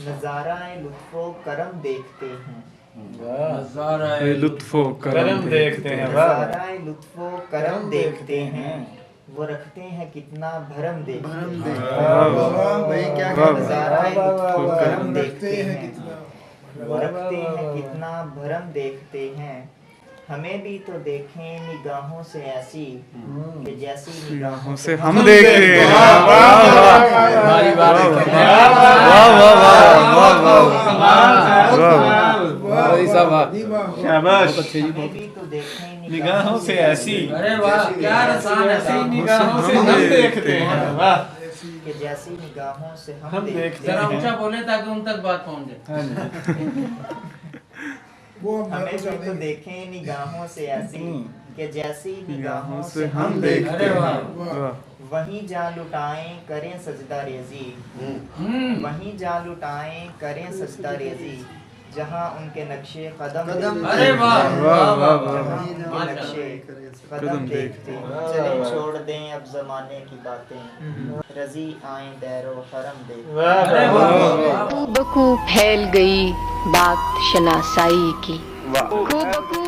नजारा लुत्फो करम देखते हैं, नज़ारा लुत्फो करम देखते हैं। नजारा लुत्फो करम देखते हैं, वो रखते हैं कितना भरम देखते हैं। नजारा लुत्फो करम देखते हैं, वो रखते हैं कितना भरम देखते हैं। हमें भी तो देखें निगाहों से ऐसी कि जैसी निगाहों से हम देखते हैं। हमें भी तो देखें निगाहों से ऐसी, अरे वाह क्या रसान है, ऐसी निगाहों से हम देखते हैं। वाह कि जैसी निगाहों से हम हम देखते देखते जरा हैं। ऊंचा बोले ताकि उन तक बात पहुंच जाए। हमें भी तो देखें निगाहों से ऐसी कि जैसी निगाहों से से हम हम देखते अरे हैं। वाह वहीं जा लुटाएं करें सजदा रेजी, वहीं जा लुटाएं करें सजदा रेजी, जहाँ उनके नक्शे कदम अरे वाह वाह वाह जहाँ वाह उनके नक्शे कदम देखते हैं। चले छोड़ दें अब जमाने की बातें, रजी आए दैरो हरम देखते। अरे वाह खूब खूब फैल गई बात शनासाई की, खूब खूब